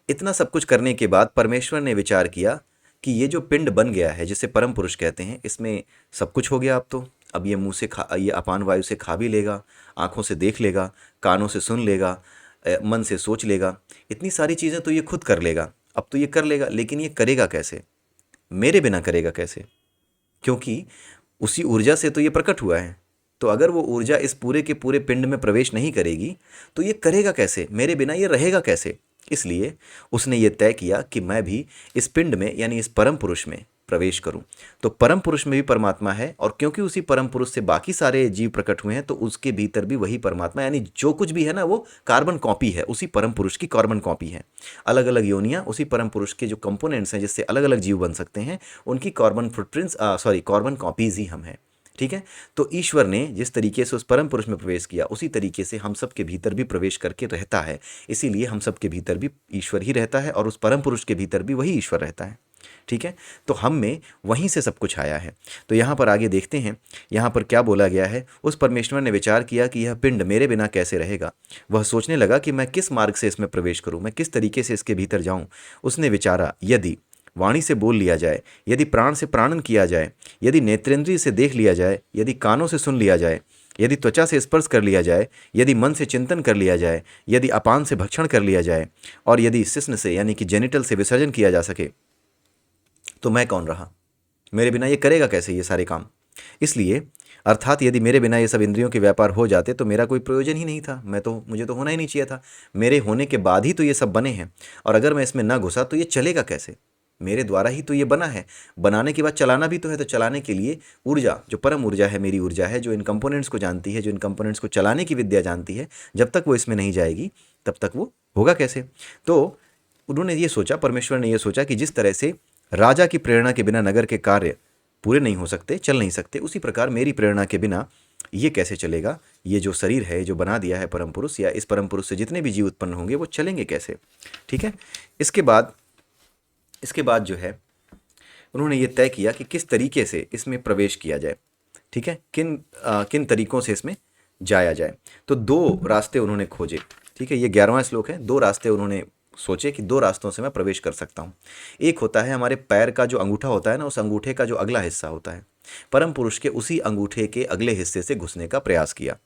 इतना सब कुछ करने के बाद परमेश्वर ने विचार किया कि ये जो पिंड बन गया है, जिसे परम पुरुष कहते हैं, इसमें सब कुछ हो गया। अब ये मुंह से खा, ये अपान वायु से खा भी लेगा, आंखों से देख लेगा, कानों से सुन लेगा, मन से सोच लेगा, इतनी सारी चीज़ें तो ये खुद कर लेगा। अब तो ये कर लेगा, लेकिन ये करेगा कैसे, मेरे बिना करेगा कैसे, क्योंकि उसी ऊर्जा से तो ये प्रकट हुआ है। तो अगर वो ऊर्जा इस पूरे के पूरे पिंड में प्रवेश नहीं करेगी तो ये करेगा कैसे, मेरे बिना ये रहेगा कैसे। इसलिए उसने ये तय किया कि मैं भी इस पिंड में, यानी इस परम पुरुष में प्रवेश करूं। तो परम पुरुष में भी परमात्मा है, और क्योंकि उसी परम पुरुष से बाकी सारे जीव प्रकट हुए हैं तो उसके भीतर भी वही परमात्मा, यानी जो कुछ भी है ना, वो कार्बन कॉपी है, उसी परम पुरुष की कार्बन कॉपी है। अलग अलग योनियां उसी परम पुरुष के जो कंपोनेंट्स हैं जिससे अलग अलग जीव बन सकते हैं, उनकी कार्बन फुटप्रिंट्स, कार्बन कॉपीज ही हम हैं। ठीक है, तो ईश्वर ने जिस तरीके से उस परम पुरुष में प्रवेश किया उसी तरीके से हम सब के भीतर भी प्रवेश करके रहता है। इसीलिए हम सब के भीतर भी ईश्वर ही रहता है और उस परम पुरुष के भीतर भी वही ईश्वर रहता है। ठीक है, तो हम में वहीं से सब कुछ आया है। तो यहाँ पर आगे देखते हैं, यहाँ पर क्या बोला गया है। उस परमेश्वर ने विचार किया कि यह पिंड मेरे बिना कैसे रहेगा। वह सोचने लगा कि मैं किस मार्ग से इसमें प्रवेश करूँ, मैं किस तरीके से इसके भीतर जाऊँ। उसने विचारा, यदि वाणी से बोल लिया जाए, यदि प्राण से प्राणन किया जाए, यदि नेत्रेंद्रिय से देख लिया जाए, यदि कानों से सुन लिया जाए, यदि त्वचा से स्पर्श कर लिया जाए, यदि मन से चिंतन कर लिया जाए, यदि अपान से भक्षण कर लिया जाए, और यदि शिश्न से यानी कि जेनिटल से विसर्जन किया जा सके, तो मैं कौन रहा? मेरे बिना ये करेगा कैसे ये सारे काम? इसलिए अर्थात यदि मेरे बिना ये सब इंद्रियों के व्यापार हो जाते तो मेरा कोई प्रयोजन ही नहीं था, मुझे तो होना ही नहीं चाहिए था। मेरे होने के बाद ही तो ये सब बने हैं, और अगर मैं इसमें ना घुसा तो ये चलेगा कैसे? मेरे द्वारा ही तो ये बना है। बनाने के बाद चलाना भी तो है, तो चलाने के लिए ऊर्जा, जो परम ऊर्जा है, मेरी ऊर्जा है, जो इन कंपोनेंट्स को जानती है, जो इन कंपोनेंट्स को चलाने की विद्या जानती है, जब तक वो इसमें नहीं जाएगी तब तक वो होगा कैसे? तो उन्होंने ये सोचा, परमेश्वर ने ये सोचा कि जिस तरह से राजा की प्रेरणा के बिना नगर के कार्य पूरे नहीं हो सकते, चल नहीं सकते, उसी प्रकार मेरी प्रेरणा के बिना ये कैसे चलेगा? ये जो शरीर है, जो बना दिया है परम पुरुष, या इस परम पुरुष से जितने भी जीव उत्पन्न होंगे वो चलेंगे कैसे? ठीक है। इसके बाद जो है उन्होंने ये तय किया कि किस तरीके से इसमें प्रवेश किया जाए। ठीक है, किन तरीकों से इसमें जाया जाए। तो दो रास्ते उन्होंने खोजे। ठीक है, ये 11वां श्लोक है। दो रास्ते उन्होंने सोचे कि दो रास्तों से मैं प्रवेश कर सकता हूँ। एक होता है हमारे पैर का जो अंगूठा होता है ना, उस अंगूठे का जो अगला हिस्सा होता है, परम पुरुष के उसी अंगूठे के अगले हिस्से से घुसने का प्रयास किया।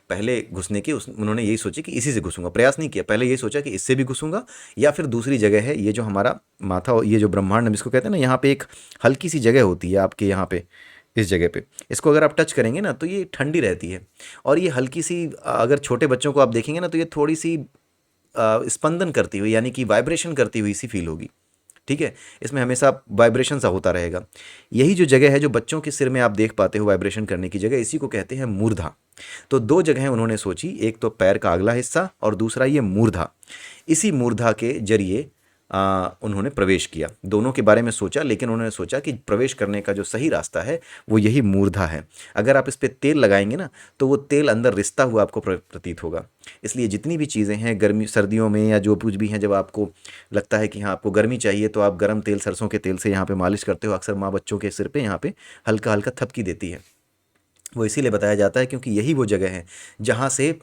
पहले घुसने की उन्होंने यही सोची कि इसी से घुसूंगा, प्रयास नहीं किया। पहले यही सोचा कि इससे भी घुसूंगा, या फिर दूसरी जगह है, ये जो हमारा माथा, ये जो ब्रह्मांड हम इसको कहते हैं ना, यहाँ पे एक हल्की सी जगह होती है आपके यहाँ पे, इस जगह पे, इसको अगर आप टच करेंगे ना तो ये ठंडी रहती है, और ये हल्की सी, अगर छोटे बच्चों को आप देखेंगे ना तो ये थोड़ी सी स्पंदन करती हुई, यानी कि वाइब्रेशन करती हुई सी फील होगी। ठीक है, इसमें हमेशा वाइब्रेशन सा होता रहेगा। यही जो जगह है जो बच्चों के सिर में आप देख पाते हो वाइब्रेशन करने की जगह, इसी को कहते हैं मूर्धा। तो दो जगहें उन्होंने सोची, एक तो पैर का अगला हिस्सा और दूसरा ये मूर्धा। इसी मूर्धा के जरिए उन्होंने प्रवेश किया। दोनों के बारे में सोचा, लेकिन उन्होंने सोचा कि प्रवेश करने का जो सही रास्ता है वो यही मूर्धा है। अगर आप इस पर तेल लगाएंगे ना तो वो तेल अंदर रिसता हुआ आपको प्रतीत होगा। इसलिए जितनी भी चीज़ें हैं गर्मी सर्दियों में या जो कुछ भी हैं, जब आपको लगता है कि हाँ आपको गर्मी चाहिए, तो आप गर्म तेल, सरसों के तेल से यहाँ पे मालिश करते हो। अक्सर माँ बच्चों के सिर पे यहाँ पे हल्का हल्का थपकी देती है। वो इसीलिए बताया जाता है क्योंकि यही वो जगह है जहाँ से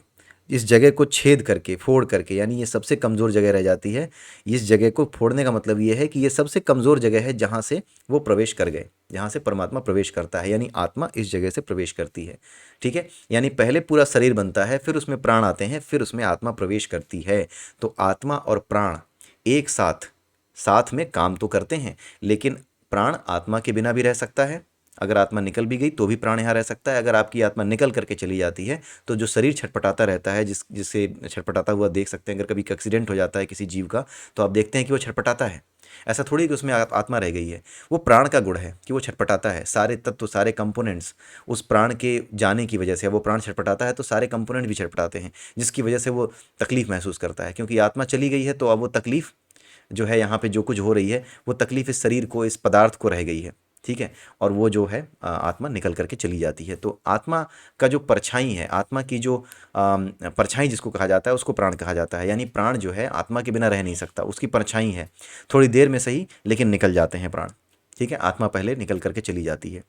इस जगह को छेद करके, फोड़ करके, यानी ये सबसे कमज़ोर जगह रह जाती है। इस जगह को फोड़ने का मतलब ये है कि ये सबसे कमज़ोर जगह है जहाँ से वो प्रवेश कर गए, जहाँ से परमात्मा प्रवेश करता है, यानी आत्मा इस जगह से प्रवेश करती है। ठीक है, यानी पहले पूरा शरीर बनता है, फिर उसमें प्राण आते हैं, फिर उसमें आत्मा प्रवेश करती है। तो आत्मा और प्राण एक साथ साथ में काम तो करते हैं, लेकिन प्राण आत्मा के बिना भी रह सकता है। अगर आत्मा निकल भी गई तो भी प्राण यहाँ रह सकता है। अगर आपकी आत्मा निकल करके चली जाती है तो जो शरीर छटपटाता रहता है, जिससे छटपटाता हुआ देख सकते हैं, अगर कभी एक्सीडेंट हो जाता है किसी जीव का तो आप देखते हैं कि वो छटपटाता है। ऐसा थोड़ी कि उसमें आत्मा रह गई है, वो प्राण का गुण है कि वो छटपटाता है। सारे तत्व, सारे कंपोनेंट्स उस प्राण के जाने की वजह से, वो प्राण छटपटाता है तो सारे कंपोनेंट भी छटपटाते हैं, जिसकी वजह से वो तकलीफ महसूस करता है। क्योंकि आत्मा चली गई है तो अब वो तकलीफ जो है, यहाँ पे जो कुछ हो रही है वो तकलीफ इस शरीर को, इस पदार्थ को रह गई है। ठीक है, और वो जो है आत्मा निकल करके चली जाती है। तो आत्मा का जो परछाई है, आत्मा की जो परछाई जिसको कहा जाता है, उसको प्राण कहा जाता है। यानी प्राण जो है आत्मा के बिना रह नहीं सकता, उसकी परछाई है, थोड़ी देर में सही लेकिन निकल जाते हैं प्राण। ठीक है, आत्मा पहले निकल करके चली जाती है।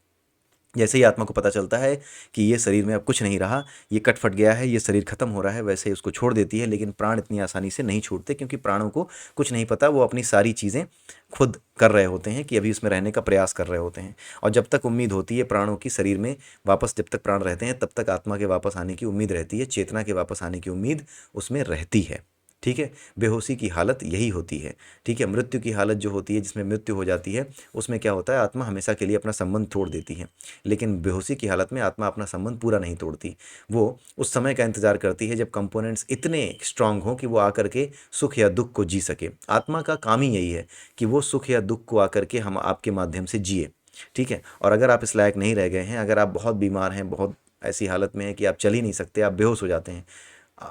जैसे ही आत्मा को पता चलता है कि ये शरीर में अब कुछ नहीं रहा, ये कट फट गया है, ये शरीर खत्म हो रहा है, वैसे ही उसको छोड़ देती है। लेकिन प्राण इतनी आसानी से नहीं छूटते, क्योंकि प्राणों को कुछ नहीं पता, वो अपनी सारी चीज़ें खुद कर रहे होते हैं कि अभी उसमें रहने का प्रयास कर रहे होते हैं। और जब तक उम्मीद होती है प्राणों की शरीर में वापस, जब तक प्राण रहते हैं तब तक आत्मा के वापस आने की उम्मीद रहती है, चेतना के वापस आने की उम्मीद उसमें रहती है। ठीक है, बेहोशी की हालत यही होती है। ठीक है, मृत्यु की हालत जो होती है, जिसमें मृत्यु हो जाती है, उसमें क्या होता है, आत्मा हमेशा के लिए अपना संबंध तोड़ देती है। लेकिन बेहोशी की हालत में आत्मा अपना संबंध पूरा नहीं तोड़ती। वो उस समय का इंतजार करती है जब कंपोनेंट्स इतने स्ट्रांग हों कि वो आकर के सुख या दुख को जी सके। आत्मा का काम ही यही है कि वो सुख या दुख को आकर के हम आपके माध्यम से जिए। ठीक है, और अगर आप इस लायक नहीं रह गए हैं, अगर आप बहुत बीमार हैं, बहुत ऐसी हालत में हैं कि आप चल ही नहीं सकते, आप बेहोश हो जाते हैं,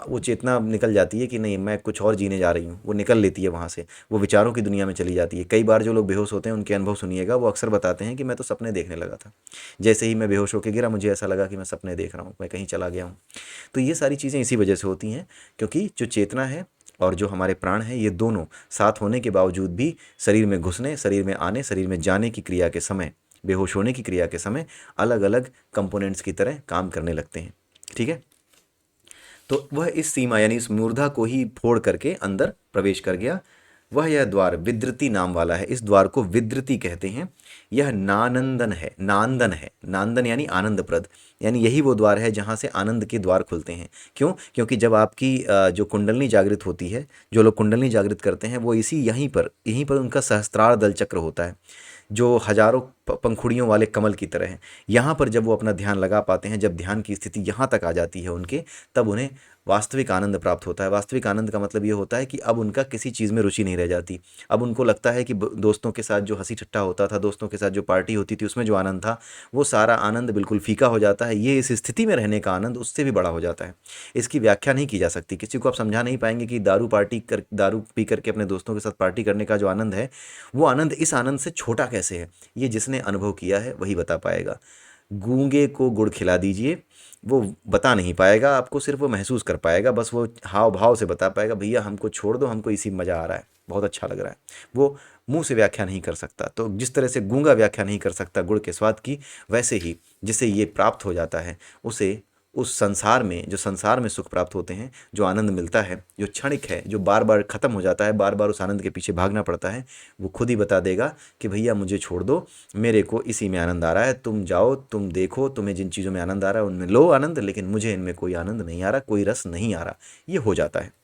वो चेतना निकल जाती है कि नहीं मैं कुछ और जीने जा रही हूँ, वो निकल लेती है वहाँ से, वो विचारों की दुनिया में चली जाती है। कई बार जो लोग बेहोश होते हैं उनके अनुभव सुनिएगा, वो अक्सर बताते हैं कि मैं तो सपने देखने लगा था, जैसे ही मैं बेहोश होकर गिरा मुझे ऐसा लगा कि मैं सपने देख रहा हूँ, मैं कहीं चला गया हूँ। तो ये सारी चीज़ें इसी वजह से होती हैं, क्योंकि जो चेतना है और जो हमारे प्राण हैं, ये दोनों साथ होने के बावजूद भी शरीर में घुसने, शरीर में आने, शरीर में जाने की क्रिया के समय, बेहोश होने की क्रिया के समय अलग अलग कंपोनेंट्स की तरह काम करने लगते हैं। ठीक है, तो वह इस सीमा यानी इस मूर्धा को ही फोड़ करके अंदर प्रवेश कर गया। वह यह द्वार विद्रति नाम वाला है, इस द्वार को विद्रति कहते हैं। यह नानंदन है, नांदन है, नांदन यानी आनंदप्रद, यानी यही वो द्वार है जहाँ से आनंद के द्वार खुलते हैं। क्यों? क्योंकि जब आपकी जो कुंडलनी जागृत होती है, जो लोग कुंडलनी जागृत करते हैं वो इसी यहीं पर उनका सहस्त्रार दल चक्र होता है, जो हजारों पंखुड़ियों वाले कमल की तरह है। यहाँ पर जब वो अपना ध्यान लगा पाते हैं, जब ध्यान की स्थिति यहाँ तक आ जाती है उनके, तब उन्हें वास्तविक आनंद प्राप्त होता है। वास्तविक आनंद का मतलब ये होता है कि अब उनका किसी चीज़ में रुचि नहीं रह जाती। अब उनको लगता है कि दोस्तों के साथ जो हंसी ठट्टा होता था, दोस्तों के साथ जो पार्टी होती थी, उसमें जो आनंद था, वो सारा आनंद बिल्कुल फीका हो जाता है। ये इस स्थिति में रहने का आनंद उससे भी बड़ा हो जाता है। इसकी व्याख्या नहीं की जा सकती। किसी को आप समझा नहीं पाएंगे कि दारू पी करके अपने दोस्तों के साथ पार्टी करने का जो आनंद है, वो आनंद इस आनंद से छोटा कैसे है। ये जिसने अनुभव किया है वही बता पाएगा। गूंगे को गुड़ खिला दीजिए, वो बता नहीं पाएगा आपको, सिर्फ वो महसूस कर पाएगा, बस वो हाव भाव से बता पाएगा, भैया हमको छोड़ दो, हमको इसी में मज़ा आ रहा है, बहुत अच्छा लग रहा है। वो मुंह से व्याख्या नहीं कर सकता। तो जिस तरह से गूंगा व्याख्या नहीं कर सकता गुड़ के स्वाद की, वैसे ही जिसे ये प्राप्त हो जाता है, उसे उस संसार में, जो संसार में सुख प्राप्त होते हैं, जो आनंद मिलता है, जो क्षणिक है, जो बार बार ख़त्म हो जाता है, बार बार उस आनंद के पीछे भागना पड़ता है, वो खुद ही बता देगा कि भैया मुझे छोड़ दो, मेरे को इसी में आनंद आ रहा है, तुम जाओ, तुम देखो, तुम्हें जिन चीज़ों में आनंद आ रहा है उनमें लो आनंद, लेकिन मुझे इनमें कोई आनंद नहीं आ रहा, कोई रस नहीं आ रहा। ये हो जाता है।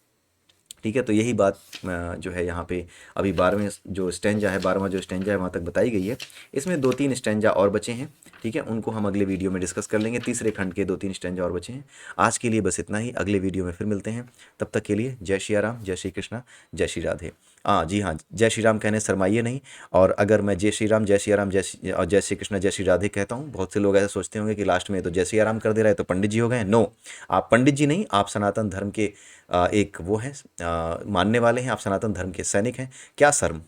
ठीक है, तो यही बात जो है यहाँ पे अभी 12वें जो स्टेंजा है, 12वां जो स्टेंजा है वहाँ तक बताई गई है। इसमें 2-3 स्टेंजा और बचे हैं। ठीक है, उनको हम अगले वीडियो में डिस्कस कर लेंगे। तीसरे खंड के 2-3 स्टेंजा और बचे हैं। आज के लिए बस इतना ही, अगले वीडियो में फिर मिलते हैं। तब तक के लिए जय श्री राम, जय श्री कृष्णा, जय श्री राधे। हाँ जी हाँ, जय श्री राम कहने शर्माइए नहीं। और अगर मैं जय श्री राम, जय श्री राम, और जय श्री कृष्णा, जय श्री राधे कहता हूँ, बहुत से लोग ऐसा सोचते होंगे कि लास्ट में तो जय श्री राम कर दे रहा है तो पंडित जी हो गए। नो, आप पंडित जी नहीं, आप सनातन धर्म के एक वो हैं, मानने वाले हैं, आप सनातन धर्म के सैनिक हैं। क्या शर्म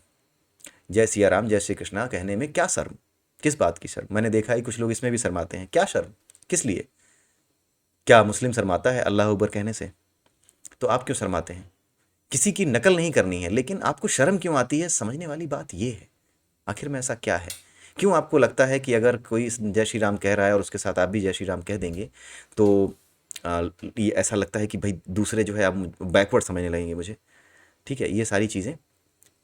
जय सिया राम, जय श्री कृष्णा कहने में, क्या शर्म, किस बात की शर्म? मैंने देखा है कुछ लोग इसमें भी शर्माते हैं। क्या शर्म, किस लिए? क्या मुस्लिम शर्माता है अल्लाह अकबर कहने से? तो आप क्यों शर्माते हैं? किसी की नकल नहीं करनी है, लेकिन आपको शर्म क्यों आती है? समझने वाली बात ये है, आखिर में ऐसा क्या है? क्यों आपको लगता है कि अगर कोई जय श्री राम कह रहा है और उसके साथ आप भी जय श्री राम कह देंगे तो ये ऐसा लगता है कि भाई दूसरे जो है आप बैकवर्ड समझने लगेंगे मुझे। ठीक है, ये सारी चीज़ें,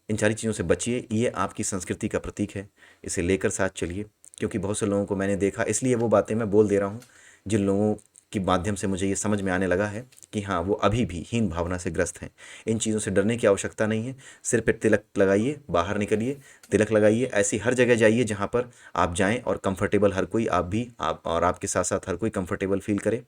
इन सारी चीज़ों से बचिए। ये आपकी संस्कृति का प्रतीक है, इसे लेकर साथ चलिए। क्योंकि बहुत से लोगों को मैंने देखा, इसलिए वो बातें मैं बोल दे रहा हूँ जिन लोगों के माध्यम से मुझे ये समझ में आने लगा है कि हाँ, वो अभी भी हीन भावना से ग्रस्त हैं। इन चीज़ों से डरने की आवश्यकता नहीं है। सिर पे तिलक लगाइए, बाहर निकलिए, तिलक लगाइए, ऐसी हर जगह जाइए जहाँ पर आप जाएं और कंफर्टेबल, हर कोई, आप भी, आप और आपके साथ साथ हर कोई कंफर्टेबल फील करे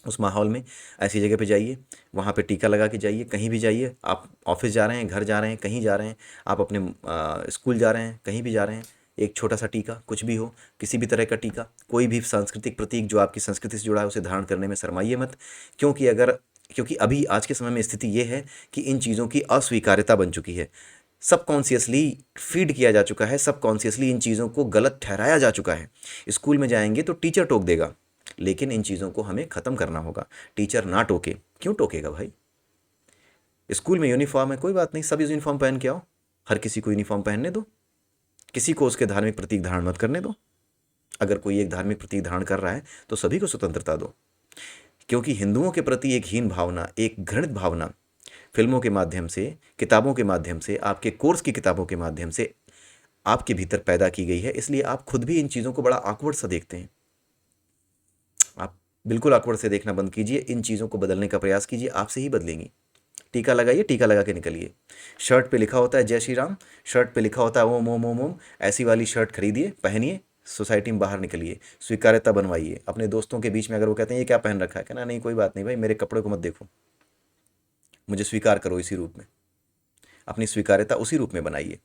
उस माहौल में। ऐसी जगह पे जाइए, वहाँ पे टीका लगा के जाइए। कहीं भी जाइए, आप ऑफिस जा रहे हैं, घर जा रहे हैं, कहीं जा रहे हैं, आप अपने स्कूल जा रहे हैं, कहीं भी जा रहे हैं, एक छोटा सा टीका, कुछ भी हो, किसी भी तरह का टीका, कोई भी सांस्कृतिक प्रतीक जो आपकी संस्कृति से जुड़ा है, उसे धारण करने में शर्माइए मत। क्योंकि अभी आज के समय में स्थिति ये है कि इन चीज़ों की अस्वीकार्यता बन चुकी है। सबकॉन्शियसली फीड किया जा चुका है, सबकॉन्शियसली इन चीज़ों को गलत ठहराया जा चुका है। स्कूल में जाएंगे तो टीचर टोक देगा, लेकिन इन चीज़ों को हमें ख़त्म करना होगा। टीचर ना टोके, क्यों टोकेगा भाई? स्कूल में यूनिफॉर्म है, कोई बात नहीं, सब यूनिफॉर्म पहन के आओ, हर किसी को यूनिफॉर्म पहनने दो, किसी को उसके धार्मिक प्रतीक धारण मत करने दो। अगर कोई एक धार्मिक प्रतीक धारण कर रहा है तो सभी को स्वतंत्रता दो। क्योंकि हिंदुओं के प्रति एक हीन भावना, एक घृणित भावना फिल्मों के माध्यम से, किताबों के माध्यम से, आपके कोर्स की किताबों के माध्यम से आपके भीतर पैदा की गई है। इसलिए आप खुद भी इन चीज़ों को बड़ा ऑकवर्ड सा देखते हैं। आप बिल्कुल ऑकवर्ड से देखना बंद कीजिए, इन चीज़ों को बदलने का प्रयास कीजिए, आपसे ही बदलेंगी। टीका लगाइए, टीका लगा के निकलिए। शर्ट पे लिखा होता है जय श्री राम, शर्ट पे लिखा होता है ओम ओम ओम ओम, ऐसी वाली शर्ट खरीदिए, पहनिए, सोसाइटी में बाहर निकलिए, स्वीकार्यता बनवाइए। अपने दोस्तों के बीच में अगर वो कहते हैं ये क्या पहन रखा है, कहना नहीं कोई बात नहीं भाई, मेरे कपड़े को मत देखो, मुझे स्वीकार करो इसी रूप में। अपनी स्वीकार्यता उसी रूप में बनाइए,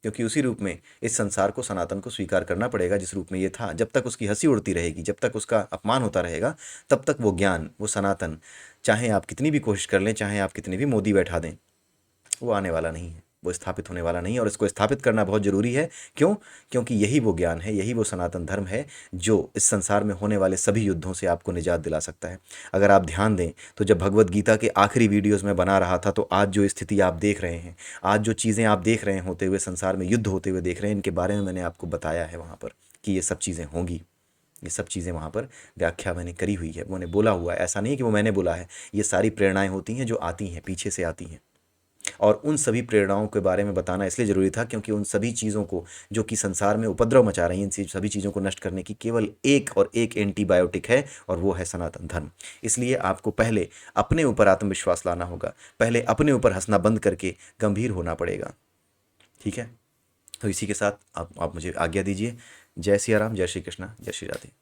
क्योंकि उसी रूप में इस संसार को, सनातन को स्वीकार करना पड़ेगा जिस रूप में ये था। जब तक उसकी हंसी उड़ती रहेगी, जब तक उसका अपमान होता रहेगा, तब तक वो ज्ञान, वो सनातन, चाहे आप कितनी भी कोशिश कर लें, चाहे आप कितने भी मोदी बैठा दें, वो आने वाला नहीं है, वो स्थापित होने वाला नहीं है। और इसको स्थापित करना बहुत ज़रूरी है। क्यों? क्योंकि यही वो ज्ञान है, यही वो सनातन धर्म है जो इस संसार में होने वाले सभी युद्धों से आपको निजात दिला सकता है। अगर आप ध्यान दें तो जब भगवत गीता के आखिरी वीडियोज़ में बना रहा था, तो आज जो स्थिति आप देख रहे हैं, आज जो चीज़ें आप देख रहे हैं होते हुए, संसार में युद्ध होते हुए देख रहे हैं, इनके बारे में मैंने आपको बताया है वहाँ पर कि ये सब चीज़ें होंगी। ये सब चीज़ें वहाँ पर व्याख्या मैंने करी हुई है, मैंने बोला हुआ है। ऐसा नहीं कि वो मैंने बोला है, ये सारी प्रेरणाएं होती हैं जो आती हैं, पीछे से आती हैं। और उन सभी प्रेरणाओं के बारे में बताना इसलिए ज़रूरी था क्योंकि उन सभी चीज़ों को जो कि संसार में उपद्रव मचा रही हैं, इन सभी चीज़ों को नष्ट करने की केवल एक और एक एंटीबायोटिक है, और वो है सनातन धर्म। इसलिए आपको पहले अपने ऊपर आत्मविश्वास लाना होगा, पहले अपने ऊपर हंसना बंद करके गंभीर होना पड़ेगा। ठीक है, तो इसी के साथ आप मुझे आज्ञा दीजिए। जय सिया राम, जय श्री कृष्णा, जय श्री राधे।